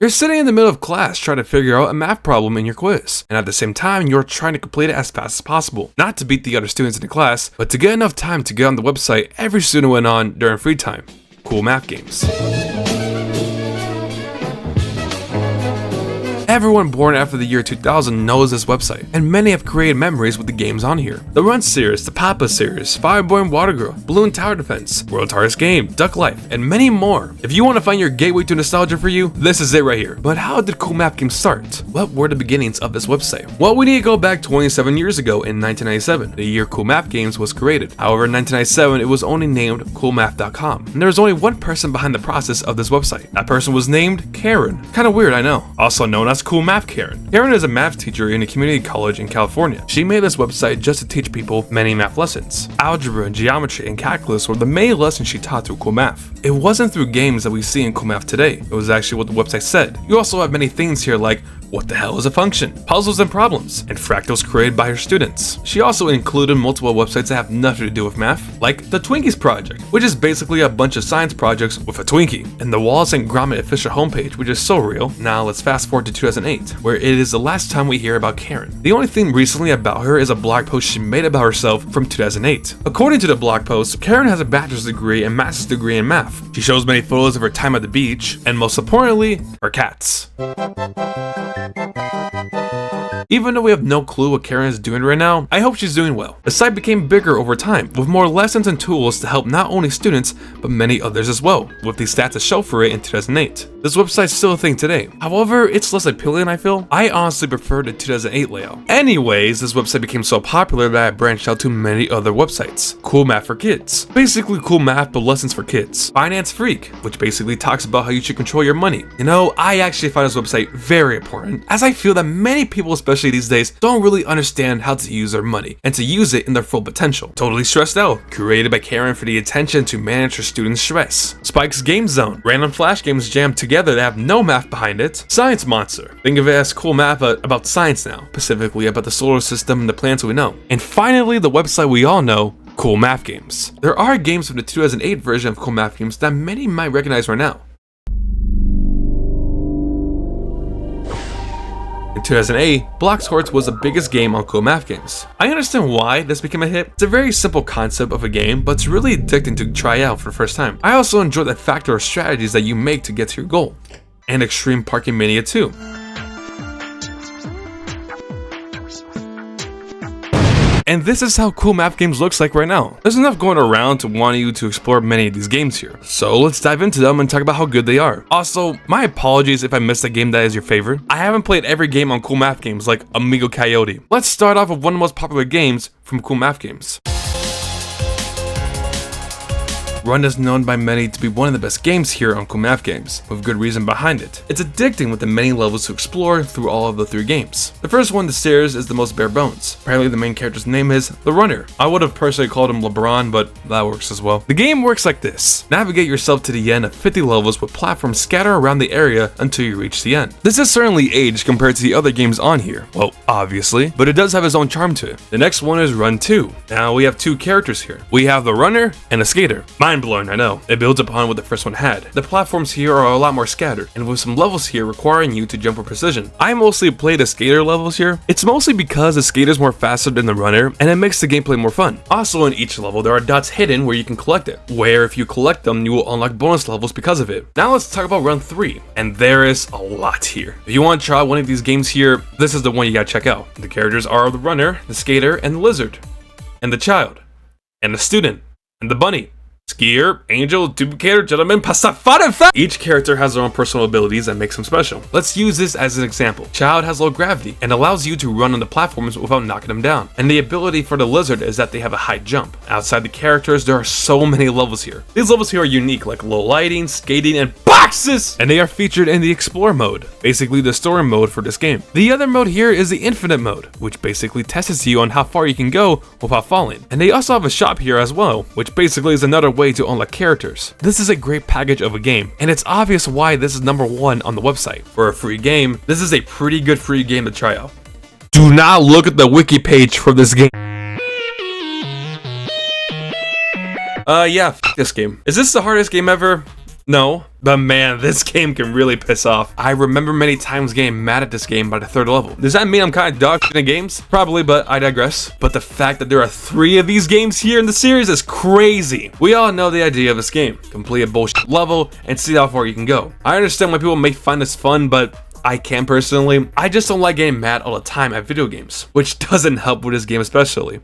You're sitting in the middle of class trying to figure out a math problem in your quiz, and at the same time, you're trying to complete it as fast as possible. Not to beat the other students in the class, but to get enough time to get on the website every student went on during free time. CoolMath games. Everyone born after the year 2000 knows this website, and many have created memories with the games on here. The Run series, the Papa series, Fireboy and Water Girl, Balloon Tower Defense, World's Hardest Game, Duck Life, and many more. If you want to find your gateway to nostalgia for you, this is it right here. But how did CoolMath games start? What were the beginnings of this website? Well, we need to go back 27 years ago in 1997, the year CoolMath games was created. However, in 1997, it was only named CoolMath.com, and there was only one person behind the process of this website. That person was named Karen. Kinda weird, I know. Also known as CoolMath Karen. Karen is a math teacher in a community college in California. She made this website just to teach people many math lessons. Algebra, geometry, and calculus were the main lessons she taught through CoolMath. It wasn't through games that we see in CoolMath today. It was actually what the website said. You also have many things here like what the hell is a function, puzzles and problems, and fractals created by her students. She also included multiple websites that have nothing to do with math, like the Twinkies project, which is basically a bunch of science projects with a Twinkie, and the Wallace and Gromit official homepage, which is so real. Now let's fast forward to 2008, where it is the last time we hear about Karen. The only thing recently about her is a blog post she made about herself from 2008. According to the blog post, Karen has a bachelor's degree and master's degree in math. She shows many photos of her time at the beach, and most importantly, her cats. Even though we have no clue what Karen is doing right now, I hope she's doing well. The site became bigger over time, with more lessons and tools to help not only students, but many others as well, with these stats to show for it in 2008. This website's still a thing today. However, it's less appealing, I feel. I honestly prefer the 2008 layout. Anyways, this website became so popular that I branched out to many other websites. CoolMath for Kids. Basically CoolMath but lessons for kids. Finance Freak, which basically talks about how you should control your money. You know, I actually find this website very important, as I feel that many people, especially these days, don't really understand how to use their money and to use it in their full potential. Totally Stressed Out, created by Karen for the attention to manage her students' stress. Spike's Game Zone, random flash games jammed together that have no math behind it. Science Monster, think of it as cool math but about science now, specifically about the solar system and the planets we know. And finally, the website we all know, CoolMath games. There are games from the 2008 version of CoolMath games that many might recognize right now. In 2008, Blox Hordes was the biggest game on CoolMath games. I understand why this became a hit. It's a very simple concept of a game, but it's really addicting to try out for the first time. I also enjoy the factor of strategies that you make to get to your goal. And Extreme Parking Mania 2. And this is how CoolMath games looks like right now. There's enough going around to want you to explore many of these games here. So let's dive into them and talk about how good they are. Also, my apologies if I missed a game that is your favorite. I haven't played every game on CoolMath games like Amigo Coyote. Let's start off with one of the most popular games from CoolMath games. Run is known by many to be one of the best games here on CoolMath games, with good reason behind it. It's addicting with the many levels to explore through all of the 3 games. The first one, the stairs, is the most bare bones. Apparently the main character's name is The Runner. I would have personally called him LeBron, but that works as well. The game works like this. Navigate yourself to the end of 50 levels with platforms scattered around the area until you reach the end. This is certainly aged compared to the other games on here. Well, obviously, but it does have its own charm to it. The next one is Run 2. Now we have 2 characters here. We have the runner and a skater. Mind-blowing, I know. It builds upon what the first one had. The platforms here are a lot more scattered, and with some levels here requiring you to jump with precision. I mostly play the skater levels here. It's mostly because the skater's more faster than the runner, and it makes the gameplay more fun. Also, in each level, there are dots hidden where you can collect it, where if you collect them, you will unlock bonus levels because of it. Now let's talk about Run 3, and there is a lot here. If you want to try one of these games here, this is the one you gotta check out. The characters are the runner, the skater, and the lizard, and the child, and the student, and the bunny. Skier, Angel, Duplicator, Gentleman, Pastafari. Each character has their own personal abilities that makes them special. Let's use this as an example. Child has low gravity and allows you to run on the platforms without knocking them down. And the ability for the lizard is that they have a high jump. Outside the characters, there are so many levels here. These levels here are unique, like low lighting, skating, and boxes! And they are featured in the Explore mode, basically the story mode for this game. The other mode here is the Infinite mode, which basically tests you on how far you can go without falling. And they also have a shop here as well, which basically is another way to unlock characters. This is a great package of a game, and it's obvious why this is #1 on the website. For a free game, this is a pretty good free game to try out. Do not look at the wiki page for this game. Yeah, this game. Is this the hardest game ever? No, but man, this game can really piss off. I remember many times getting mad at this game by the 3rd level. Does that mean I'm kind of dog shit in games? Probably, but I digress. But the fact that there are 3 of these games here in the series is crazy. We all know the idea of this game. Complete a bullshit level and see how far you can go. I understand why people may find this fun, but I can personally. I just don't like getting mad all the time at video games, which doesn't help with this game especially.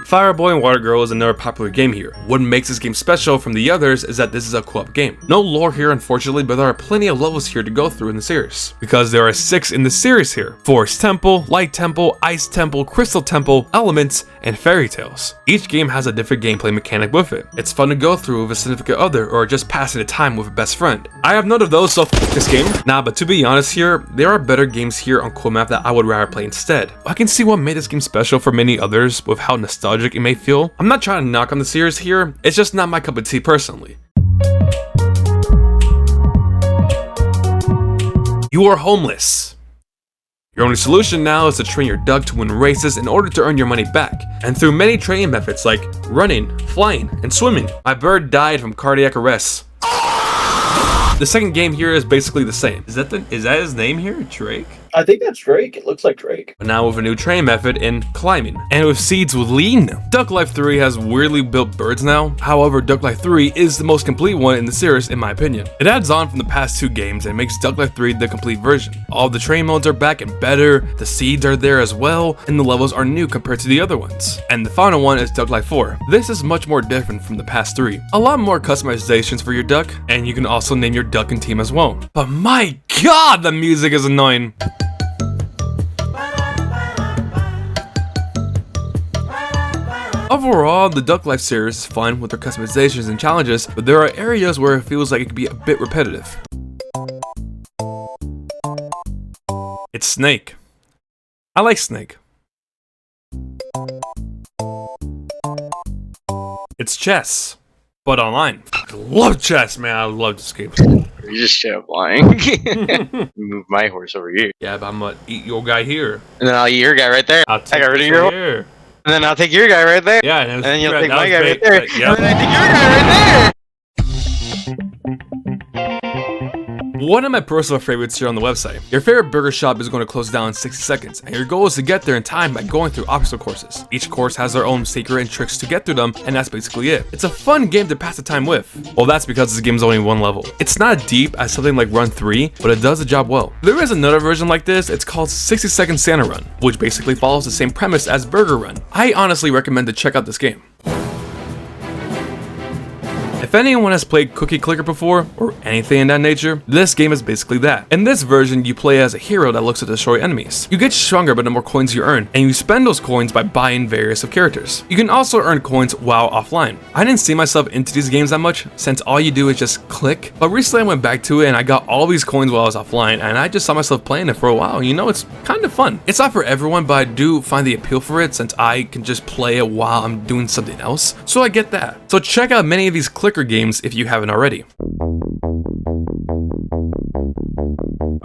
Fire Boy and Water Girl is another popular game here. What makes this game special from the others is that this is a co-op game. No lore here unfortunately, but there are plenty of levels here to go through in the series. Because there are 6 in the series here. Forest Temple, Light Temple, Ice Temple, Crystal Temple, Elements, and Fairy Tales. Each game has a different gameplay mechanic with it. It's fun to go through with a significant other or just passing the time with a best friend. I have none of those, so f this game. Nah, but to be honest here, there are better games here on CoolMath that I would rather play instead. I can see what made this game special for many others with how nostalgic it may feel. I'm not trying to knock on the series here, it's just not my cup of tea personally. You are homeless. Your only solution now is to train your duck to win races in order to earn your money back, and through many training methods like running, flying, and swimming. My bird died from cardiac arrest. The second game here is basically the same. Is that his name here? Drake? I think that's Drake. It looks like Drake. But now with a new training method in climbing, and with seeds with lean. Duck Life 3 has weirdly built birds now. However, Duck Life 3 is the most complete one in the series in my opinion. It adds on from the past 2 games and makes Duck Life 3 the complete version. All the training modes are back and better, the seeds are there as well, and the levels are new compared to the other ones. And the final one is Duck Life 4. This is much more different from the past 3. A lot more customizations for your duck, and you can also name your duck and team as well. But my god, the music is annoying. Overall, the Duck Life series is fun with their customizations and challenges, but there are areas where it feels like it could be a bit repetitive. It's Snake. I like Snake. It's chess, but online. I love chess, man. I love this game. You just straight up lying. Move my horse over here. Yeah, but I'm gonna eat your guy here. And then I'll eat your guy right there. I got rid of your horse. here. And then I'll take your guy right there. Yeah, and then you'll take my guy right there. Yep. And then I take your guy right there. One of my personal favorites here on the website. Your favorite burger shop is going to close down in 60 seconds, and your goal is to get there in time by going through obstacle courses. Each course has their own secret and tricks to get through them, and that's basically it. It's a fun game to pass the time with. Well, that's because this game's only 1 level. It's not deep as something like Run 3, but it does the job well. There is another version like this. It's called 60 Second Santa Run, which basically follows the same premise as Burger Run. I honestly recommend to check out this game. If anyone has played Cookie Clicker before, or anything in that nature, this game is basically that. In this version, you play as a hero that looks to destroy enemies. You get stronger by the more coins you earn, and you spend those coins by buying various of characters. You can also earn coins while offline. I didn't see myself into these games that much, since all you do is just click, but recently I went back to it and I got all these coins while I was offline, and I just saw myself playing it for a while. You know, it's kind of fun. It's not for everyone, but I do find the appeal for it since I can just play it while I'm doing something else, so I get that. So check out many of these clicker games if you haven't already.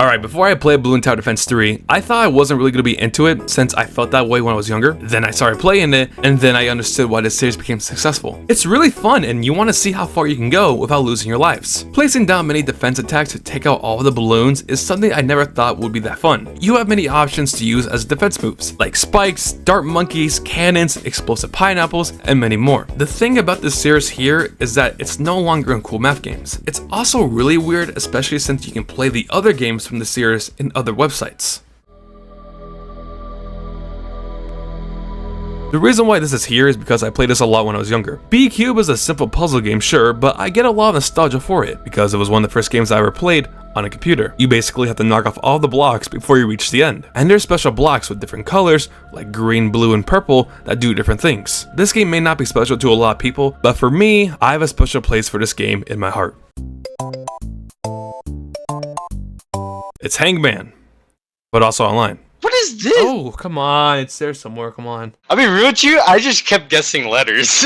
Alright, before I played Balloon Tower Defense 3, I thought I wasn't really going to be into it since I felt that way when I was younger. Then I started playing it, and then I understood why this series became successful. It's really fun, and you want to see how far you can go without losing your lives. Placing down many defense attacks to take out all of the balloons is something I never thought would be that fun. You have many options to use as defense moves, like spikes, dart monkeys, cannons, explosive pineapples, and many more. The thing about this series here is that it's no longer in CoolMath games. It's also really weird, especially since you can play the other games from the series in other websites. The reason why this is here is because I played this a lot when I was younger. B-Cube is a simple puzzle game, sure, but I get a lot of nostalgia for it because it was one of the first games I ever played on a computer. You basically have to knock off all the blocks before you reach the end. And there's special blocks with different colors, like green, blue, and purple, that do different things. This game may not be special to a lot of people, but for me, I have a special place for this game in my heart. It's Hangman, but also online. What is this? Oh, come on. It's there somewhere. Come on. I'll be real with you, I just kept guessing letters.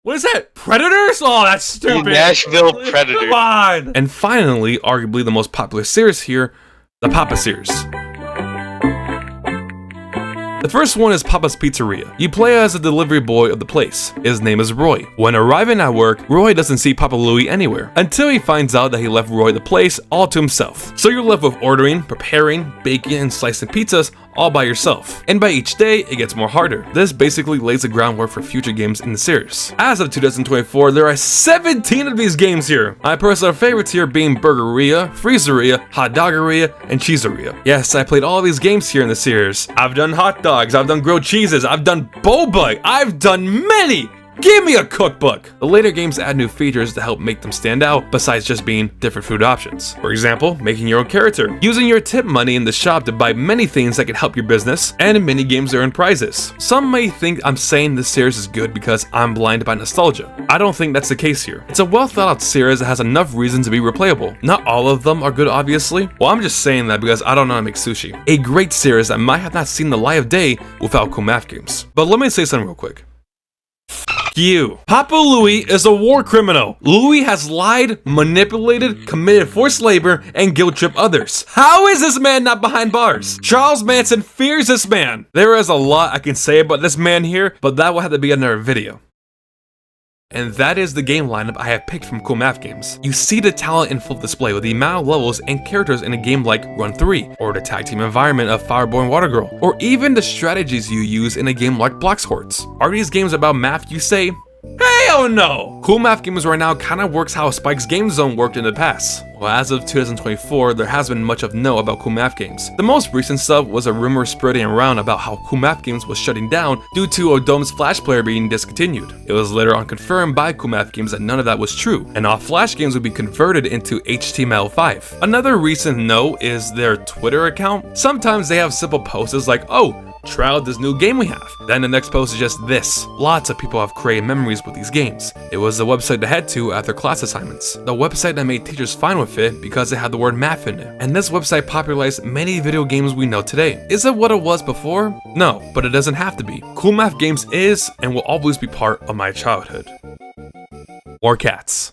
What is that? Predators? Oh, that's stupid. Nashville Predators. Come on. And finally, arguably the most popular series here, the Papa series. The first one is Papa's Pizzeria. You play as a delivery boy of the place. His name is Roy. When arriving at work, Roy doesn't see Papa Louie anywhere, until he finds out that he left Roy the place all to himself. So you're left with ordering, preparing, baking, and slicing pizzas all by yourself. And by each day, it gets more harder. This basically lays the groundwork for future games in the series. As of 2024, there are 17 of these games here. My personal favorites here being Burgeria, Freezeria, Hot Doggeria, and Cheeseria. Yes, I played all of these games here in the series. I've done hot dogs, I've done grilled cheeses, I've done boba, I've done many! Give me a cookbook! The later games add new features to help make them stand out, besides just being different food options. For example, making your own character, using your tip money in the shop to buy many things that can help your business, and in mini games earn prizes. Some may think I'm saying this series is good because I'm blinded by nostalgia. I don't think that's the case here. It's a well thought out series that has enough reasons to be replayable. Not all of them are good, obviously. Well, I'm just saying that because I don't know how to make sushi. A great series that might have not seen the light of day without CoolMath games. But let me say something real quick. You. Papa Louie is a war criminal. Louie has lied, manipulated, committed forced labor, and guilt-tripped others. How is this man not behind bars? Charles Manson fears this man. There is a lot I can say about this man here, but that will have to be another video. And that is the game lineup I have picked from CoolMath games. You see the talent in full display with the amount of levels and characters in a game like Run 3, or the tag team environment of Fireborn Water Girl, or even the strategies you use in a game like Bloxhorts. Are these games about math, you say? Hell no! CoolMath games right now kinda works how Spike's Game Zone worked in the past. Well, as of 2024, there has been much of no about CoolMath games. The most recent stuff was a rumor spreading around about how CoolMath games was shutting down due to Odom's Flash player being discontinued. It was later on confirmed by CoolMath games that none of that was true, and all Flash games would be converted into HTML5. Another recent no is their Twitter account. Sometimes they have simple posts like, oh, try out this new game we have. Then the next post is just this. Lots of people have created memories with these games. It was the website to head to after class assignments. The website that made teachers fine with it because it had the word math in it. And this website popularized many video games we know today. Is it what it was before? No, but it doesn't have to be. CoolMath games is and will always be part of my childhood. More cats.